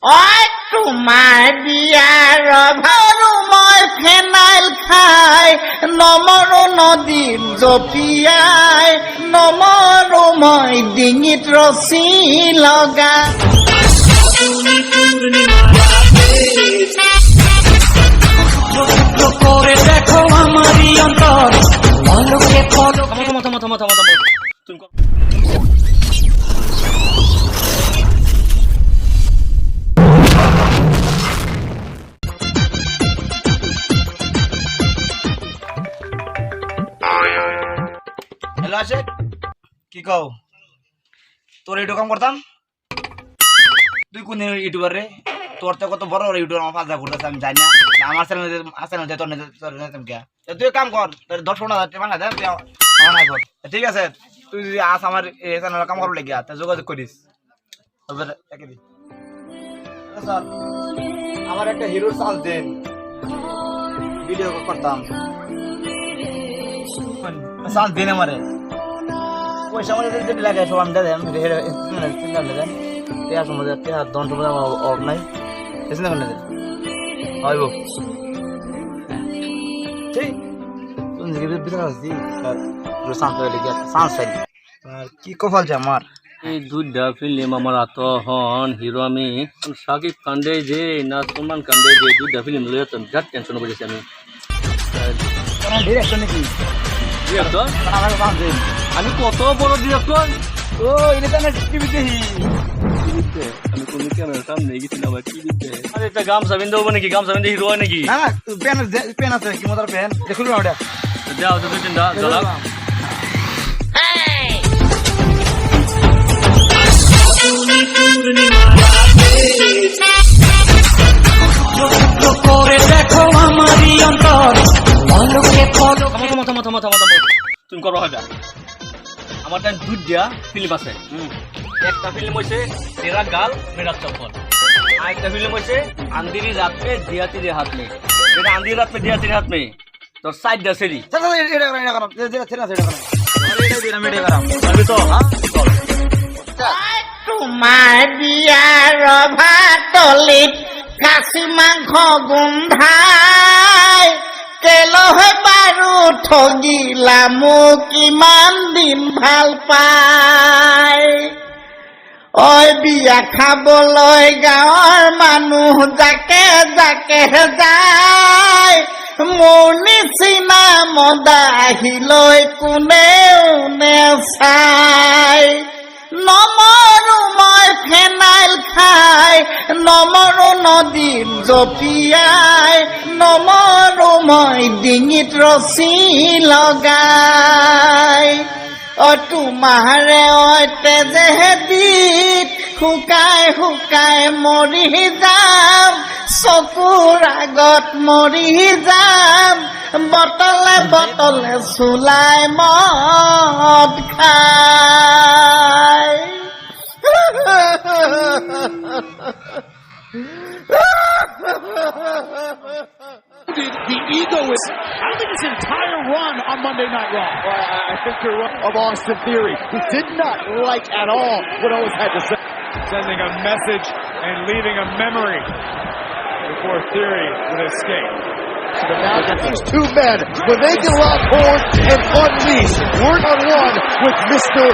Oi তোমার বিয়ার ভারু মই phenyl খাই নমৰো নদীত জপিয়াই নমৰো মই ডিঙিত ৰছী লগা করে দেখো আমারই অন্তর মলকে ফলো থামো তুমি হ্যালো আশেক কি কও তোর ইউটিউব কাম করতাম তুই কোন ইউটিউবার রে তোর তো কত বড় ইউটিউবার আমার ফাজা করতেছ আমি জানি না আমার চ্যানেল তোর নেতাম কে তুই কাম কর তোর 10-15,000 টাকা দে তুই আমার কর ঠিক আছে তুই যদি আস আমার এই চ্যানেল কাম করব লাগিয়া তা যোগাযোগ করিস তবে একে দি স্যার আমার একটা হিরোর চাল দেন ভিডিও করতাম চাল দেন আমারে পয়সা আমাদের যেটা লাগে সব আমি দেন তেয়া সময় তেয়া দন সময় অফ নাই এসে না কেন হইব ঠিক তুমি বিচার আসছি শান্ত হয়ে গিয়ে চান্স পাইনি আর কি কপাল যে আমার এই দুইটা ফিল্ম আমার আত হন হিরো আমি সাকিব কান্দে যে না সলমান কান্দে যে দুইটা ফিল্ম লইয়া তো বিরাট টেনশন করেছি আমি ডিরেক্টর নাকি ডিরেক্টর আমি কত বড় ডিরেক্টর ও এটা তো আমি টিভিতে আমি কোন ক্যামেরার সামনে গেছিলাম আমার টিভিতে আরে একটা গামছা বিন্দু হবে নাকি গামছা বিন্দু হিরো হয় নাকি না পেন আছে কি মজার পেন দেখুন না ওটা যাও তো দুই তিনটা দাঁড়াও করে দেখো আমারই অন্তর মলকে ফলো থামো তুমি করো হবে আমার টাইম দুইটা ফিল্ম আছে একটা ফিল্ম হইছে তেরা গাল মেরা চপ্পল আর একটা ফিল্ম হইছে আন্ধিরি রাত মে দিয়া তেরে হাত মে এটা আন্ধিরি রাত মে দিয়া তেরে হাত মে তোর সাইড দা সেরি এটা করো আমি তো তোমার বিয়ার ভাতলিত খাসি মাংস গোন্ধাই কেলহে বাৰু ঠগিলা মোক কিমান দিন ভাল পাই ঐ বিয়া খাবলৈ গাঁৱৰ মানুহ জাকে জাকে যায় মোৰ নিচিনা মদাহিলৈ কোনেও নেচাই নমৰো মই ফেনাইল খাই নমৰো নদীত জপিয়াই নমৰো মই ডিঙিত ৰছী লগাই তোমাৰে তেজেদিত শুকাই শুকাই মৰি যাম চকুৰ আগত মৰি যাম বটলে বটলে চুলাই মদ খাই The ego is, I don't think his entire run on Monday Night Raw. Well, I think you're right of Austin Theory, who did not like at all what Owens had to say. Sending a message and leaving a memory before Theory would escape. So now these two men, when they can lock horns and unleash, 1-on-1 with Mr.